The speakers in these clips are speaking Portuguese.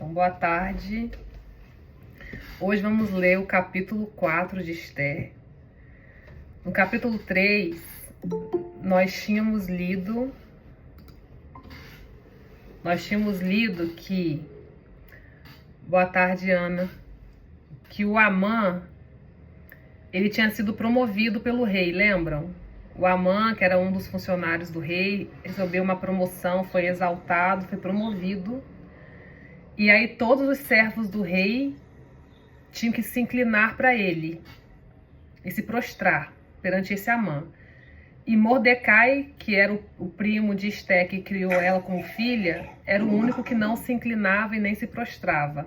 Então, boa tarde. Hoje vamos ler o capítulo 4 de Esther. No capítulo 3, nós tínhamos lido que... Boa tarde, Ana. Que o Amã, ele tinha sido promovido pelo rei, lembram? O Amã, que era um dos funcionários do rei, recebeu uma promoção, foi exaltado, foi promovido. E aí todos os servos do rei tinham que se inclinar para ele e se prostrar perante esse Amã. E Mordecai, que era o primo de Esther, que criou ela como filha, era o único que não se inclinava e nem se prostrava.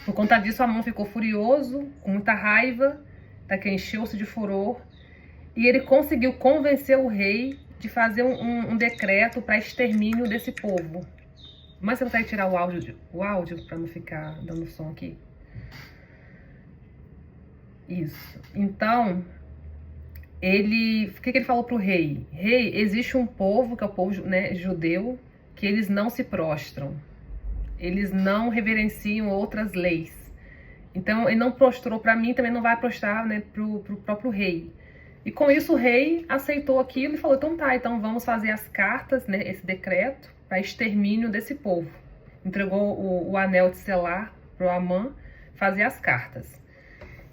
Por conta disso, Amã ficou furioso, com muita raiva, que encheu-se de furor, e ele conseguiu convencer o rei de fazer um decreto para extermínio desse povo. Mas você consegue tirar o áudio para não ficar dando som aqui? Isso. Então, o que ele falou para o rei? Rei, existe um povo, que é o povo, né, judeu, que eles não se prostram. Eles não reverenciam outras leis. Então, ele não prostrou para mim, também não vai prostrar, né, pro próprio rei. E com isso o rei aceitou aquilo e falou, então tá, então vamos fazer as cartas, né, esse decreto, para extermínio desse povo. Entregou o anel de selar para o Amã fazer as cartas.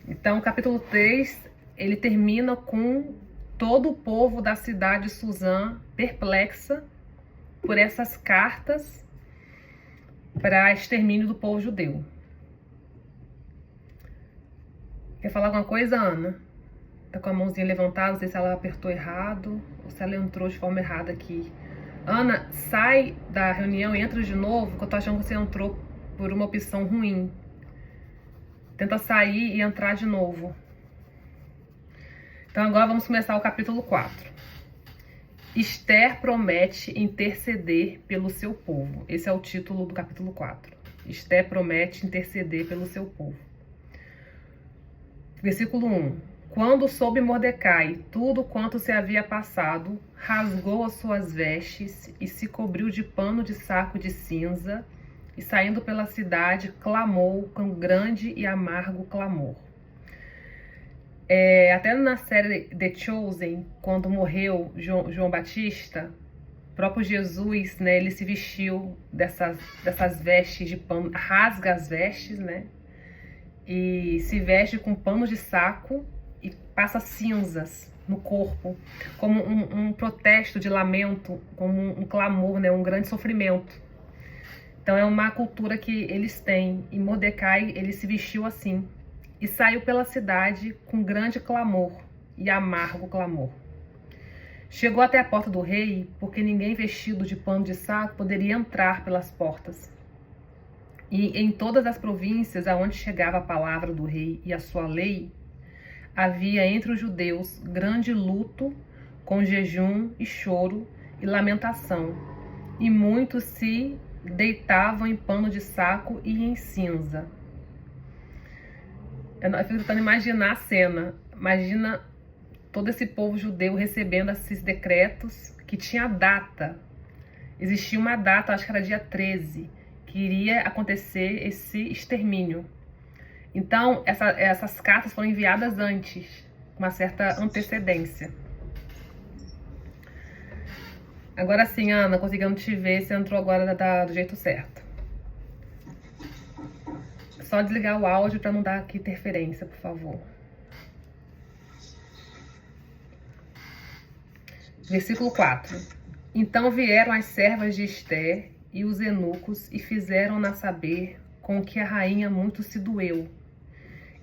Então, o capítulo 3, ele termina com todo o povo da cidade de Suzã perplexa por essas cartas para extermínio do povo judeu. Quer falar alguma coisa, Ana? Tá com a mãozinha levantada, não sei se ela apertou errado ou se ela entrou de forma errada aqui. Ana, sai da reunião e entra de novo, que eu tô achando que você entrou por uma opção ruim. Tenta sair e entrar de novo. Então agora vamos começar o capítulo 4. Esther promete interceder pelo seu povo. Esse é o título do capítulo 4. Esther promete interceder pelo seu povo. Versículo 1. Quando soube Mordecai tudo quanto se havia passado, rasgou as suas vestes e se cobriu de pano de saco de cinza, e saindo pela cidade, clamou com grande e amargo clamor. Até na série The Chosen, quando morreu João Batista, o próprio Jesus, né, ele se vestiu dessas vestes de pano, rasga as vestes, né, e se veste com pano de saco e passa cinzas no corpo, como um protesto de lamento, como um clamor, né, um grande sofrimento. Então é uma cultura que eles têm, e Mordecai, ele se vestiu assim, e saiu pela cidade com grande clamor e amargo clamor. Chegou até a porta do rei, porque ninguém vestido de pano de saco poderia entrar pelas portas. E em todas as províncias aonde chegava a palavra do rei e a sua lei, havia entre os judeus grande luto, com jejum e choro e lamentação, e muitos se deitavam em pano de saco e em cinza. Eu fico tentando imaginar a cena. Imagina todo esse povo judeu recebendo esses decretos, que tinha data. Existia uma data, acho que era dia 13, que iria acontecer esse extermínio. Então, essas cartas foram enviadas antes, com uma certa antecedência. Agora sim, Ana, conseguindo te ver, você entrou agora do jeito certo. Só desligar o áudio para não dar aqui interferência, por favor. Versículo 4. Então vieram as servas de Esther e os eunucos e fizeram-na saber com que a rainha muito se doeu.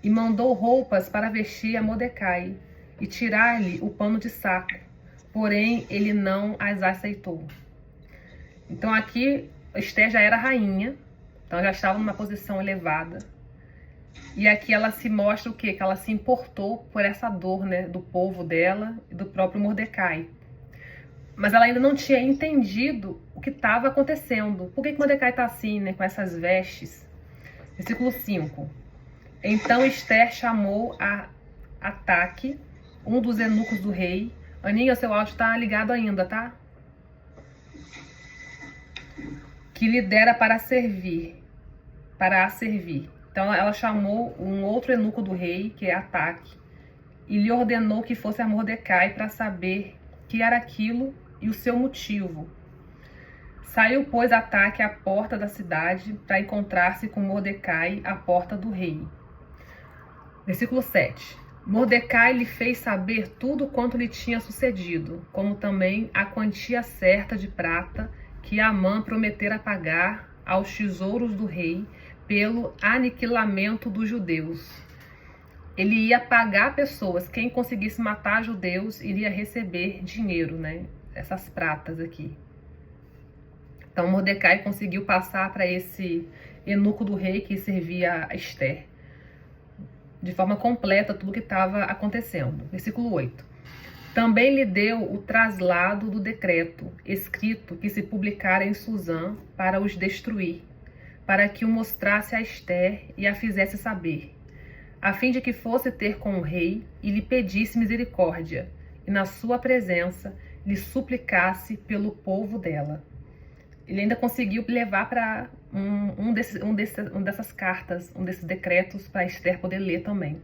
E mandou roupas para vestir a Mordecai e tirar-lhe o pano de saco, porém ele não as aceitou. Então aqui Esther já era rainha, então já estava numa posição elevada. E aqui ela se mostra o quê? Que ela se importou por essa dor, né, do povo dela e do próprio Mordecai. Mas ela ainda não tinha entendido o que estava acontecendo. Por que Mordecai está assim, né, com essas vestes? Versículo 5. Então Esther chamou a Ataque, um dos eunucos do rei. Aninha, seu áudio está ligado ainda, tá? Que lhe dera para servir. para a servir. Então ela chamou um outro eunuco do rei, que é Ataque, e lhe ordenou que fosse a Mordecai para saber que era aquilo e o seu motivo. Saiu, pois, Ataque à porta da cidade para encontrar-se com Mordecai à porta do rei. Versículo 7. Mordecai lhe fez saber tudo quanto lhe tinha sucedido, como também a quantia certa de prata que Amã prometera pagar aos tesouros do rei pelo aniquilamento dos judeus. Ele ia pagar pessoas, quem conseguisse matar judeus iria receber dinheiro, né? Essas pratas aqui. Então Mordecai conseguiu passar para esse eunuco do rei que servia a Ester de forma completa tudo o que estava acontecendo. Versículo 8. Também lhe deu o traslado do decreto, escrito que se publicara em Susã para os destruir, para que o mostrasse a Ester e a fizesse saber, a fim de que fosse ter com o rei e lhe pedisse misericórdia, e na sua presença lhe suplicasse pelo povo dela. Ele ainda conseguiu levar para dessas cartas, um desses decretos, para Ester poder ler também.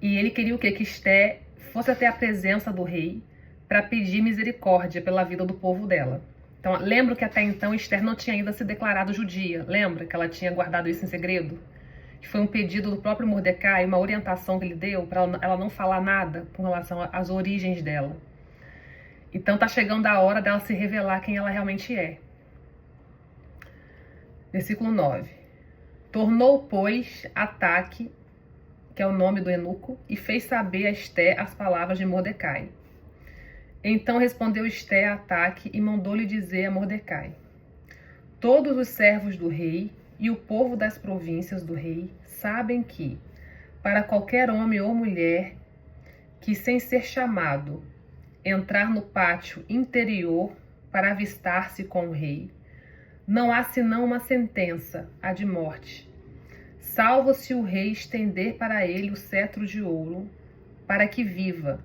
E ele queria o quê? Que Ester fosse até a presença do rei para pedir misericórdia pela vida do povo dela. Então, lembra que até então Ester não tinha ainda se declarado judia. Lembra que ela tinha guardado isso em segredo? Que foi um pedido do próprio Mordecai, uma orientação que ele deu para ela não falar nada com relação às origens dela. Então tá chegando a hora dela se revelar quem ela realmente é. Versículo 9. Tornou, pois, Ataque, que é o nome do eunuco, e fez saber a Ester as palavras de Mordecai. Então respondeu Ester a Ataque e mandou-lhe dizer a Mordecai: todos os servos do rei e o povo das províncias do rei sabem que, para qualquer homem ou mulher que, sem ser chamado, entrar no pátio interior para avistar-se com o rei, não há senão uma sentença, a de morte, salvo se o rei estender para ele o cetro de ouro, para que viva.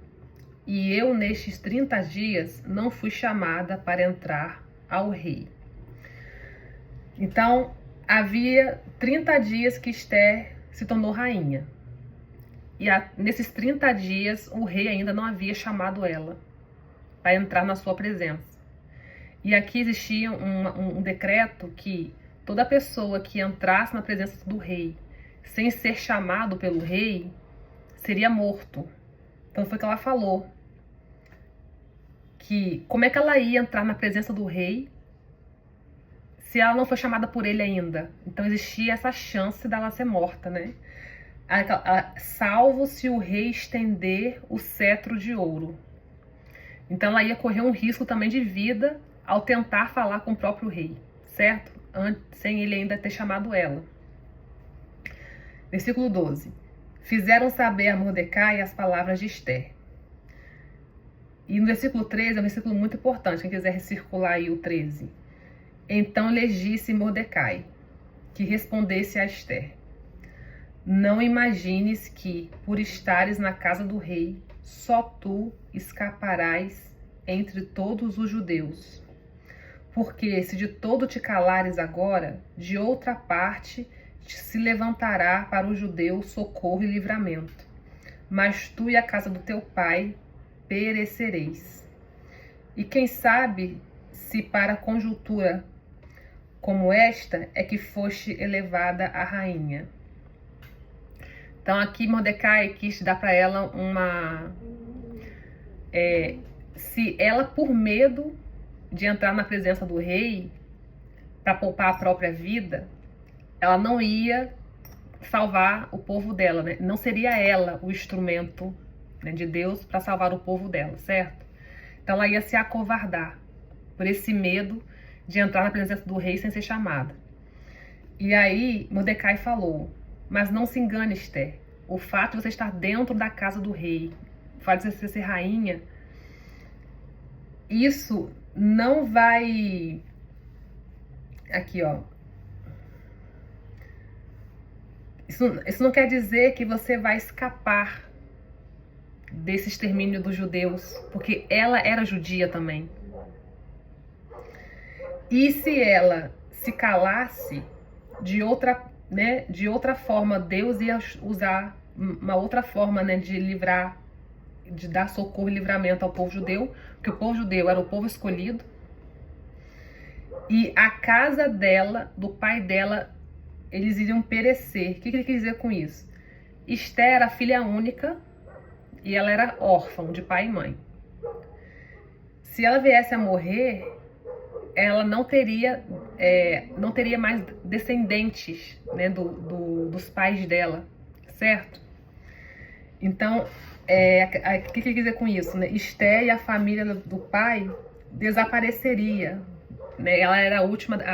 E eu, nestes 30 dias, não fui chamada para entrar ao rei. Então, havia 30 dias que Ester se tornou rainha. E nesses 30 dias, o rei ainda não havia chamado ela para entrar na sua presença. E aqui existia um decreto que toda pessoa que entrasse na presença do rei sem ser chamado pelo rei seria morto. Então foi o que ela falou. Que como é que ela ia entrar na presença do rei se ela não foi chamada por ele ainda? Então existia essa chance dela ser morta, né? Salvo se o rei estender o cetro de ouro. Então ela ia correr um risco também de vida ao tentar falar com o próprio rei, certo? Sem ele ainda ter chamado ela. Versículo 12. Fizeram saber a Mordecai as palavras de Ester. E no versículo 13 é um versículo muito importante, quem quiser circular aí o 13. Então lhes disse Mordecai, que respondesse a Ester: não imagines que, por estares na casa do rei, só tu escaparás entre todos os judeus. Porque se de todo te calares agora, de outra parte se levantará para os judeus socorro e livramento. Mas tu e a casa do teu pai perecereis. E quem sabe se para conjuntura como esta é que foste elevada a rainha. Então aqui Mordecai quis dar para ela se ela, por medo de entrar na presença do rei para poupar a própria vida, ela não ia salvar o povo dela, né? Não seria ela o instrumento, né, de Deus para salvar o povo dela, certo? Então ela ia se acovardar por esse medo de entrar na presença do rei sem ser chamada. E aí Mordecai falou: mas não se engane, Ester, o fato de você estar dentro da casa do rei, o fato de você ser rainha, isso não vai... Aqui, ó. Isso não quer dizer que você vai escapar desse extermínio dos judeus, porque ela era judia também. E se ela se calasse, de outra, né, de outra forma, Deus ia usar uma outra forma, né, de livrar, de dar socorro e livramento ao povo judeu, porque o povo judeu era o povo escolhido, e a casa dela, do pai dela, eles iriam perecer. O que ele quis dizer com isso? Esther era filha única e ela era órfã de pai e mãe. Se ela viesse a morrer, ela não teria mais descendentes, né, dos pais dela, certo? Então, o que ele quer dizer com isso, né? Esther e a família do pai desapareceria, né? Ela era a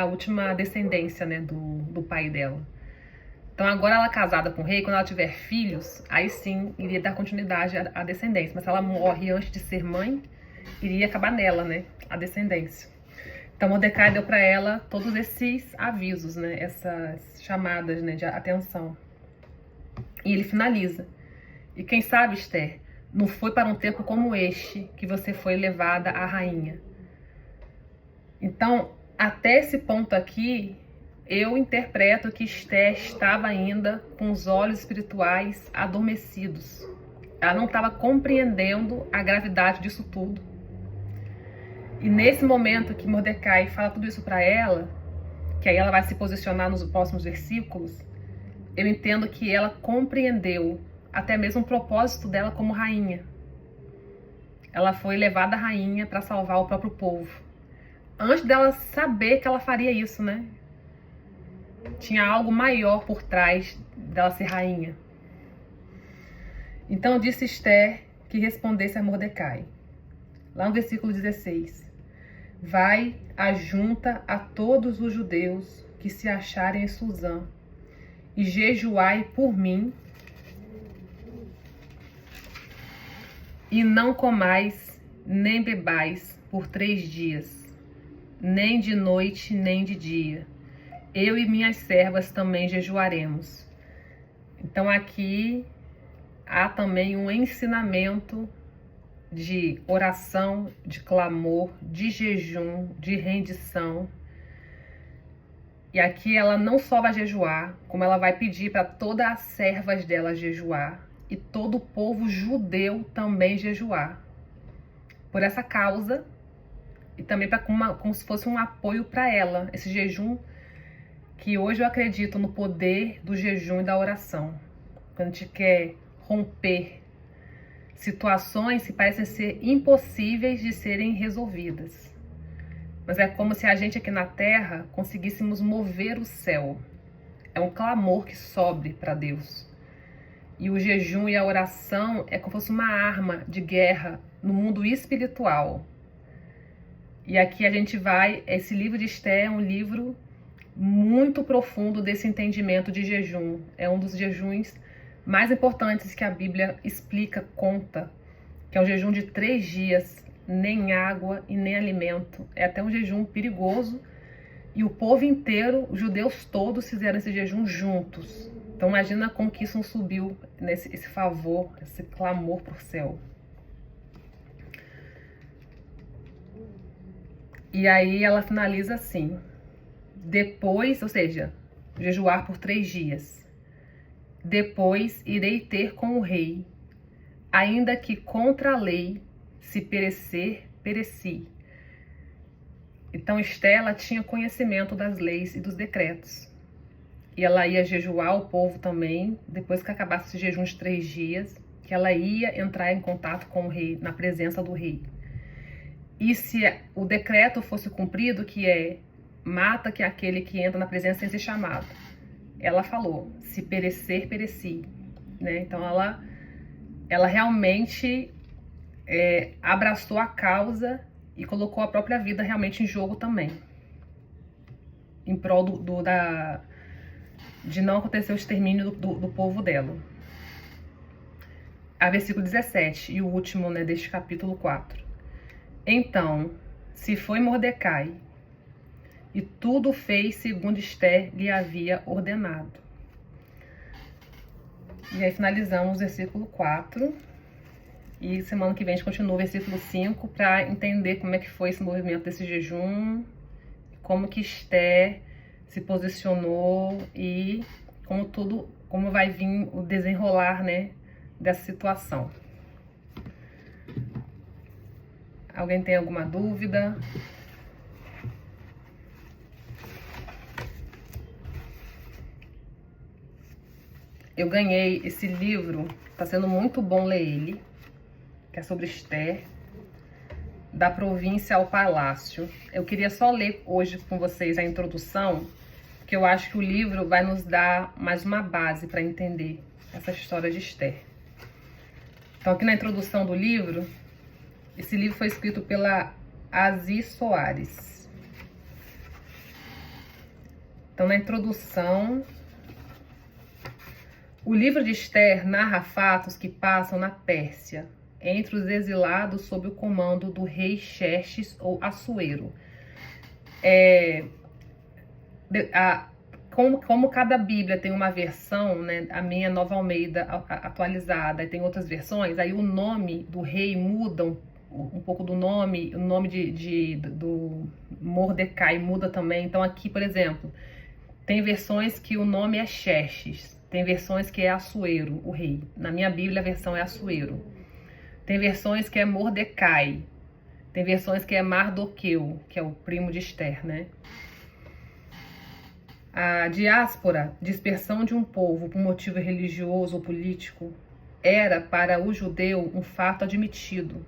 última descendência, né, do pai dela. Então agora ela casada com o rei, quando ela tiver filhos, aí sim iria dar continuidade à descendência. Mas se ela morre antes de ser mãe, iria acabar nela, né, a descendência. Então Mordecai deu para ela todos esses avisos, né, essas chamadas, né, de atenção. E ele finaliza. E quem sabe, Esther, não foi para um tempo como este que você foi levada à rainha. Então, até esse ponto aqui, eu interpreto que Esther estava ainda com os olhos espirituais adormecidos. Ela não estava compreendendo a gravidade disso tudo. E nesse momento que Mordecai fala tudo isso para ela, que aí ela vai se posicionar nos próximos versículos, eu entendo que ela compreendeu até mesmo o propósito dela como rainha. Ela foi levada à rainha para salvar o próprio povo. Antes dela saber que ela faria isso, né? Tinha algo maior por trás dela ser rainha. Então disse Esther que respondesse a Mordecai. Lá no versículo 16. Vai, ajunta a todos os judeus que se acharem em Susã, e jejuai por mim, e não comais nem bebais por 3 dias, nem de noite nem de dia. Eu e minhas servas também jejuaremos. Então aqui há também um ensinamento de oração, de clamor, de jejum, de rendição. E aqui ela não só vai jejuar, como ela vai pedir para todas as servas dela jejuar e todo o povo judeu também jejuar. Por essa causa e também como se fosse um apoio para ela, esse jejum que hoje eu acredito no poder do jejum e da oração. Quando a gente quer romper situações que parecem ser impossíveis de serem resolvidas. Mas é como se a gente aqui na Terra conseguíssemos mover o céu. É um clamor que sobe para Deus. E o jejum e a oração é como se fosse uma arma de guerra no mundo espiritual. E aqui a gente esse livro de Esther é um livro muito profundo desse entendimento de jejum. É um dos jejuns mais importantes que a Bíblia explica, conta, que é um jejum de 3 dias, nem água e nem alimento. É até um jejum perigoso. E o povo inteiro, os judeus todos, fizeram esse jejum juntos. Então imagina como que isso não subiu, esse favor, esse clamor por céu. E aí ela finaliza assim. Depois, ou seja, jejuar por 3 dias. Depois irei ter com o rei, ainda que contra a lei, se perecer, pereci. Então Esther, ela tinha conhecimento das leis e dos decretos. E ela ia jejuar o povo também, depois que acabasse esse jejum de 3 dias, que ela ia entrar em contato com o rei, na presença do rei. E se o decreto fosse cumprido, que é, mata que aquele que entra na presença sem ser chamado. Ela falou, se perecer, pereci. Né? Então ela realmente abraçou a causa e colocou a própria vida realmente em jogo também. Em prol de não acontecer o extermínio do povo dela. A versículo 17, e o último, né, deste capítulo 4. Então, se foi Mordecai, e tudo fez segundo Esther lhe havia ordenado. E aí finalizamos o versículo 4. E semana que vem a gente continua o versículo 5 para entender como é que foi esse movimento desse jejum, como que Esther se posicionou e como vai vir o desenrolar, né, dessa situação. Alguém tem alguma dúvida? Eu ganhei esse livro, tá sendo muito bom ler ele, que é sobre Esther, da província ao palácio. Eu queria só ler hoje com vocês a introdução, porque eu acho que o livro vai nos dar mais uma base para entender essa história de Esther. Então, aqui na introdução do livro, esse livro foi escrito pela Aziz Soares. Então, na introdução, o livro de Esther narra fatos que passam na Pérsia, entre os exilados sob o comando do rei Xerxes ou Assuero. Como cada Bíblia tem uma versão, né, a minha Nova Almeida atualizada, e tem outras versões, aí o nome do rei muda um pouco do nome, o nome do Mordecai muda também. Então aqui, por exemplo, tem versões que o nome é Xerxes, tem versões que é Assuero, o rei. Na minha Bíblia a versão é Assuero. Tem versões que é Mordecai, tem versões que é Mardoqueu, que é o primo de Esther, né? A diáspora, dispersão de um povo por motivo religioso ou político, era para o judeu um fato admitido.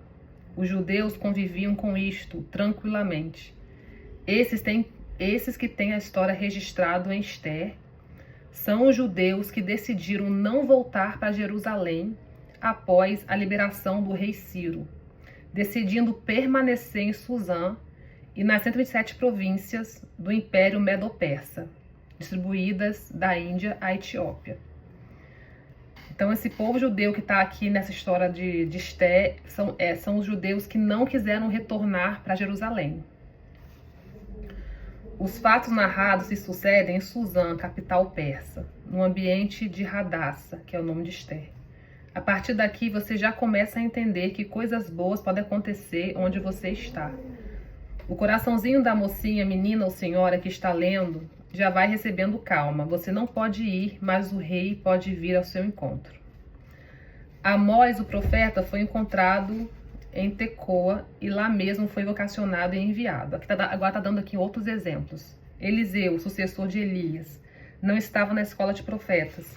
Os judeus conviviam com isto tranquilamente. Esses que têm a história registrada em Esther são os judeus que decidiram não voltar para Jerusalém após a liberação do rei Ciro, decidindo permanecer em Suzã e nas 127 províncias do Império Medo-Persa, distribuídas da Índia à Etiópia. Então, esse povo judeu que está aqui nessa história de Esther são os judeus que não quiseram retornar para Jerusalém. Os fatos narrados se sucedem em Suzã, capital persa, no ambiente de Hadassa, que é o nome de Esther. A partir daqui, você já começa a entender que coisas boas podem acontecer onde você está. O coraçãozinho da mocinha, menina ou senhora que está lendo já vai recebendo calma. Você não pode ir, mas o rei pode vir ao seu encontro. Amós, o profeta, foi encontrado em Tecoa e lá mesmo foi vocacionado e enviado. Agora está dando aqui outros exemplos. Eliseu, sucessor de Elias, não estava na escola de profetas,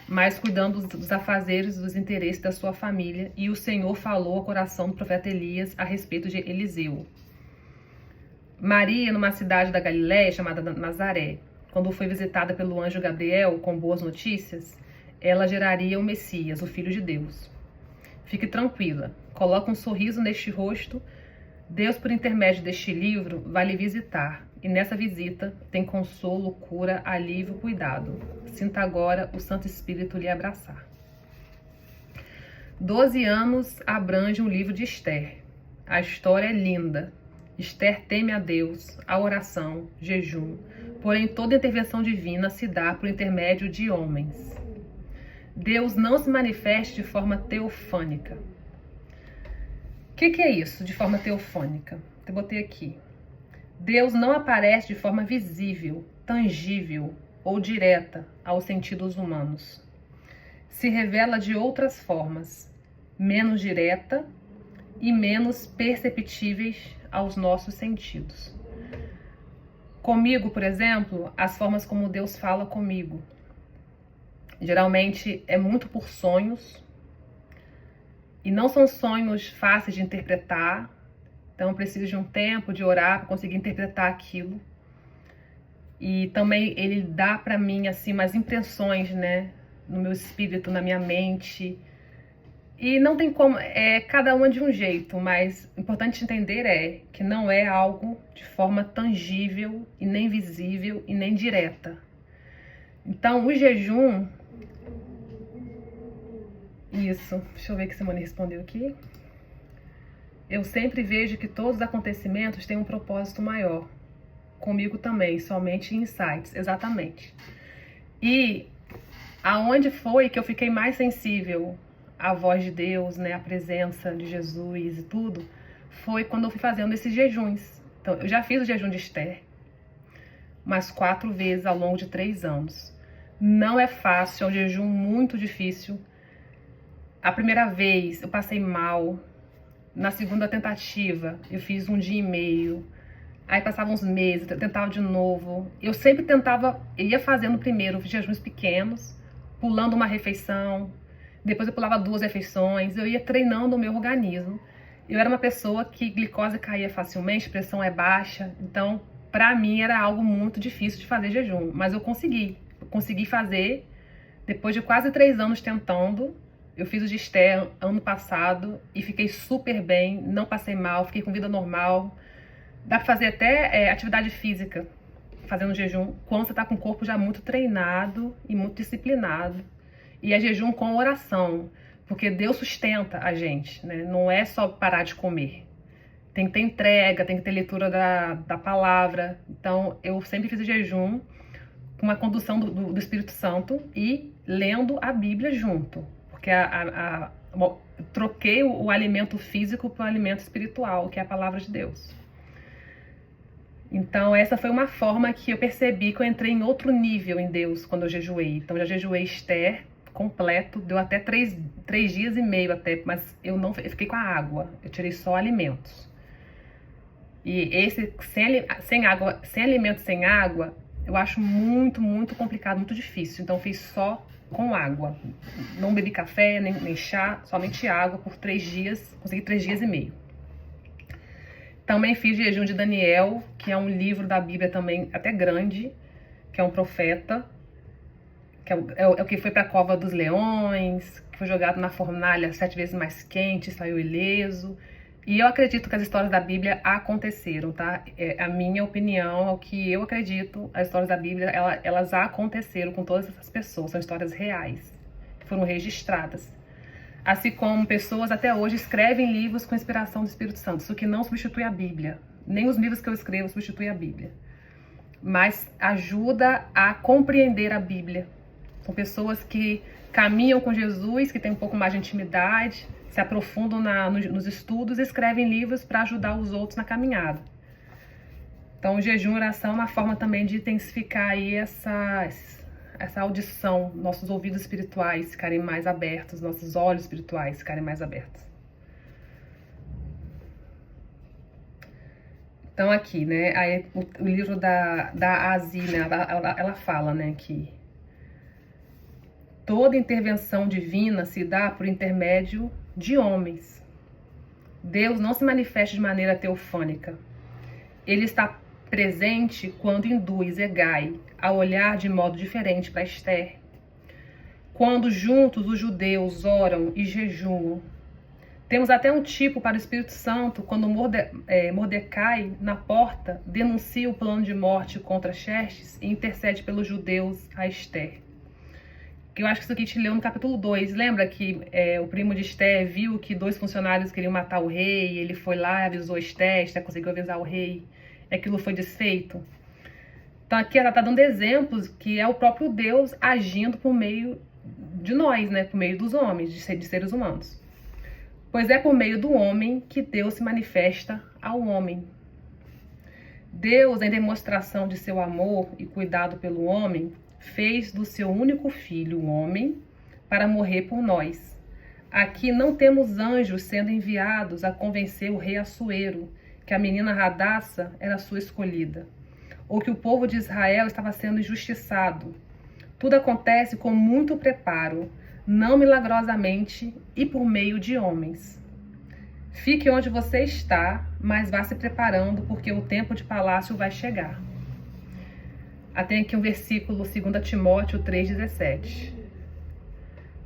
mas cuidando dos afazeres, dos interesses da sua família, e o Senhor falou ao coração do profeta Elias a respeito de Eliseu. Maria, numa cidade da Galiléia chamada Nazaré, quando foi visitada pelo anjo Gabriel com boas notícias, ela geraria o Messias, o Filho de Deus. Fique tranquila, coloque um sorriso neste rosto. Deus, por intermédio deste livro, vai lhe visitar. E nessa visita tem consolo, cura, alívio, cuidado. Sinta agora o Santo Espírito lhe abraçar. 12 anos abrange o livro de Esther. A história é linda. Esther teme a Deus, a oração, jejum. Porém, toda intervenção divina se dá por intermédio de homens. Deus não se manifesta de forma teofânica. O que é isso, de forma teofânica? Eu botei aqui. Deus não aparece de forma visível, tangível ou direta aos sentidos humanos. Se revela de outras formas, menos direta e menos perceptíveis aos nossos sentidos. Comigo, por exemplo, as formas como Deus fala comigo. Geralmente é muito por sonhos, e não são sonhos fáceis de interpretar, então eu preciso de um tempo de orar para conseguir interpretar aquilo. E também ele dá para mim assim umas impressões, né, no meu espírito, na minha mente. E não tem como, cada uma de um jeito, mas o importante entender é que não é algo de forma tangível, e nem visível, e nem direta. Então, o jejum... Isso, deixa eu ver que Simone respondeu aqui. Eu sempre vejo que todos os acontecimentos têm um propósito maior. Comigo também, somente insights, exatamente. E aonde foi que eu fiquei mais sensível à voz de Deus, né, à presença de Jesus e tudo, foi quando eu fui fazendo esses jejuns. Então, eu já fiz o jejum de Esther, mas 4 vezes ao longo de 3 anos. Não é fácil, é um jejum muito difícil. A primeira vez eu passei mal. Na segunda tentativa eu fiz 1 dia e meio. Aí passava uns meses, eu tentava de novo. Eu sempre tentava, eu ia fazendo primeiro jejuns pequenos, pulando uma refeição. Depois eu pulava 2 refeições. Eu ia treinando o meu organismo. Eu era uma pessoa que glicose caía facilmente, pressão é baixa. Então, pra mim era algo muito difícil de fazer jejum. Mas eu consegui. Eu consegui fazer. Depois de quase 3 anos tentando, eu fiz o de Esther ano passado e fiquei super bem. Não passei mal, fiquei com vida normal. Dá pra fazer até atividade física fazendo jejum quando você tá com o corpo já muito treinado e muito disciplinado. E é jejum com oração, porque Deus sustenta a gente, né? Não é só parar de comer. Tem que ter entrega, tem que ter leitura da palavra. Então, eu sempre fiz jejum com uma condução do Espírito Santo e lendo a Bíblia junto. Porque troquei o alimento físico para o alimento espiritual, que é a palavra de Deus. Então, essa foi uma forma que eu percebi que eu entrei em outro nível em Deus quando eu jejuei. Então, eu já jejuei Esther completo, deu até 3 dias e meio até, mas eu fiquei com a água, eu tirei só alimentos. E esse sem água, sem alimento, sem água, eu acho muito, muito complicado, muito difícil. Então, eu fiz só com água. Não bebi café, nem chá, somente água por 3 dias, consegui 3 dias e meio. Também fiz jejum de Daniel, que é um livro da Bíblia também até grande, que é um profeta, que é o que foi para a cova dos leões, que foi jogado na fornalha 7 vezes mais quente, saiu ileso. E eu acredito que as histórias da Bíblia aconteceram, tá? É a minha opinião, é o que eu acredito, as histórias da Bíblia, elas aconteceram com todas essas pessoas, são histórias reais, que foram registradas. Assim como pessoas até hoje escrevem livros com inspiração do Espírito Santo. Isso que não substitui a Bíblia. Nem os livros que eu escrevo substituem a Bíblia. Mas ajuda a compreender a Bíblia. São pessoas que caminham com Jesus, que têm um pouco mais de intimidade, se aprofundam nos estudos e escrevem livros para ajudar os outros na caminhada. Então, o jejum e oração é uma forma também de intensificar aí essa audição, nossos ouvidos espirituais ficarem mais abertos, nossos olhos espirituais ficarem mais abertos. Então aqui, né, aí, o livro da Azi, né, ela fala, né, que toda intervenção divina se dá por intermédio de homens. Deus não se manifesta de maneira teofânica. Ele está presente quando induz Hegai a olhar de modo diferente para Esther. Quando juntos os judeus oram e jejuam. Temos até um tipo para o Espírito Santo quando Mordecai, na porta, denuncia o plano de morte contra Xerxes e intercede pelos judeus a Esther. Que eu acho que isso aqui te leu no capítulo 2. Lembra que o primo de Esther viu que 2 funcionários queriam matar o rei, ele foi lá e avisou Esther, Esther conseguiu avisar o rei. Aquilo foi desfeito. Então aqui ela está dando exemplos que é o próprio Deus agindo por meio de nós, né? Por meio dos homens, de seres humanos. Pois é por meio do homem que Deus se manifesta ao homem. Deus, em demonstração de seu amor e cuidado pelo homem, fez do seu único filho, o homem, para morrer por nós. Aqui não temos anjos sendo enviados a convencer o rei Assuero que a menina Radassa era sua escolhida, ou que o povo de Israel estava sendo injustiçado. Tudo acontece com muito preparo, não milagrosamente e por meio de homens. Fique onde você está, mas vá se preparando, porque o tempo de palácio vai chegar. Tem aqui um versículo, 2 Timóteo 3,17.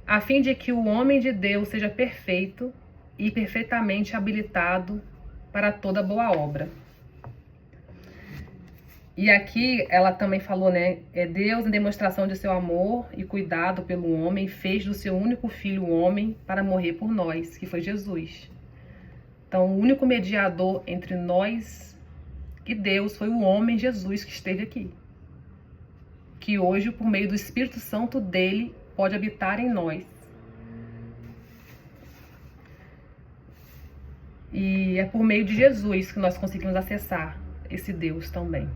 A fim de que o homem de Deus seja perfeito e perfeitamente habilitado para toda boa obra. E aqui ela também falou, né? Deus, em demonstração de seu amor e cuidado pelo homem, fez do seu único filho o homem para morrer por nós, que foi Jesus. Então, o único mediador entre nós e Deus foi o homem Jesus que esteve aqui. Que hoje, por meio do Espírito Santo dele, pode habitar em nós. E é por meio de Jesus que nós conseguimos acessar esse Deus também.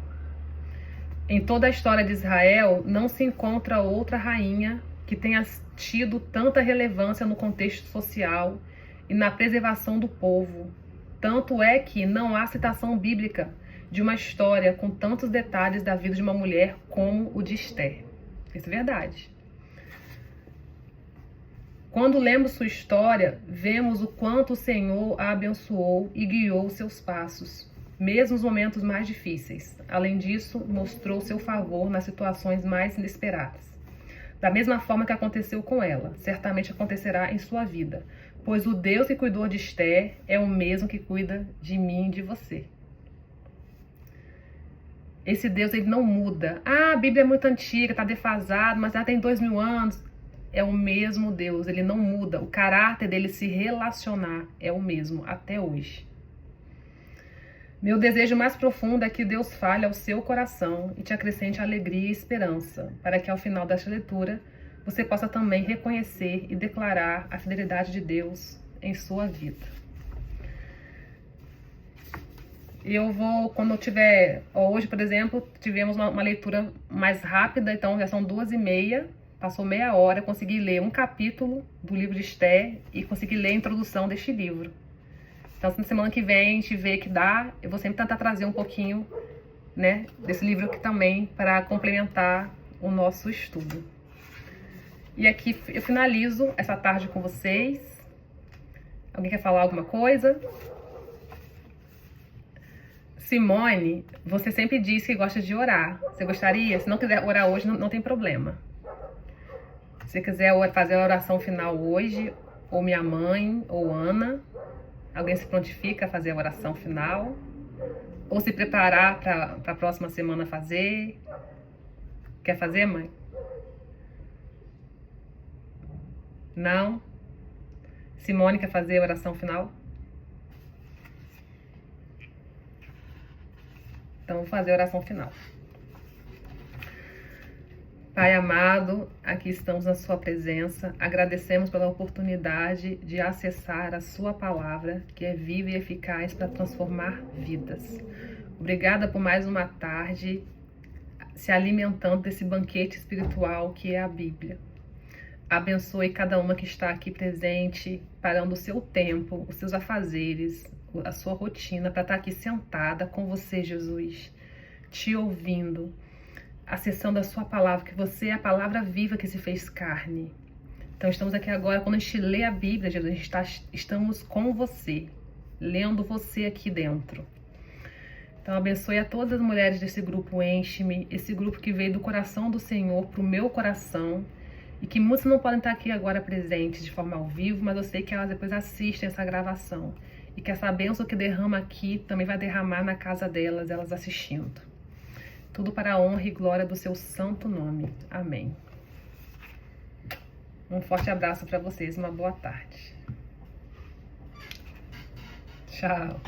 Em toda a história de Israel, não se encontra outra rainha que tenha tido tanta relevância no contexto social e na preservação do povo. Tanto é que não há citação bíblica de uma história com tantos detalhes da vida de uma mulher como o de Esther. Isso é verdade. Quando lemos sua história, vemos o quanto o Senhor a abençoou e guiou seus passos, mesmo nos momentos mais difíceis. Além disso, mostrou seu favor nas situações mais inesperadas. Da mesma forma que aconteceu com ela, certamente acontecerá em sua vida, pois o Deus que cuidou de Esther é o mesmo que cuida de mim e de você. Esse Deus, ele não muda. Ah, a Bíblia é muito antiga, está defasada, mas ela tem 2000 anos. É o mesmo Deus, ele não muda. O caráter dele se relacionar é o mesmo até hoje. Meu desejo mais profundo é que Deus fale ao seu coração e te acrescente alegria e esperança, para que ao final desta leitura você possa também reconhecer e declarar a fidelidade de Deus em sua vida. Eu vou, quando eu tiver, hoje, por exemplo, tivemos uma leitura mais rápida, então já são 2h30, passou meia hora, eu consegui ler um capítulo do livro de Esther e consegui ler a introdução deste livro. Então, se na semana que vem a gente vê que dá, eu vou sempre tentar trazer um pouquinho, né, desse livro aqui também para complementar o nosso estudo. E aqui eu finalizo essa tarde com vocês. Alguém quer falar alguma coisa? Simone, você sempre diz que gosta de orar. Você gostaria? Se não quiser orar hoje, não tem problema. Se você quiser fazer a oração final hoje, ou minha mãe, ou Ana, alguém se prontifica a fazer a oração final, ou se preparar para a próxima semana fazer. Quer fazer, mãe? Não? Simone quer fazer a oração final? Então, vou fazer a oração final. Pai amado, aqui estamos na sua presença. Agradecemos pela oportunidade de acessar a sua palavra, que é viva e eficaz para transformar vidas. Obrigada por mais uma tarde se alimentando desse banquete espiritual que é a Bíblia. Abençoe cada uma que está aqui presente, parando o seu tempo, os seus afazeres, a sua rotina, para estar aqui sentada com você, Jesus, te ouvindo, acessando a sua palavra, que você é a palavra viva que se fez carne. Então estamos aqui agora, quando a gente lê a Bíblia, Jesus, estamos com você, lendo você aqui dentro. Então abençoe a todas as mulheres desse grupo Enche-me, esse grupo que veio do coração do Senhor para o meu coração, e que muitos não podem estar aqui agora presentes de forma ao vivo, mas eu sei que elas depois assistem essa gravação. E que essa bênção que derrama aqui também vai derramar na casa delas, elas assistindo. Tudo para a honra e glória do seu santo nome. Amém. Um forte abraço para vocês, uma boa tarde. Tchau.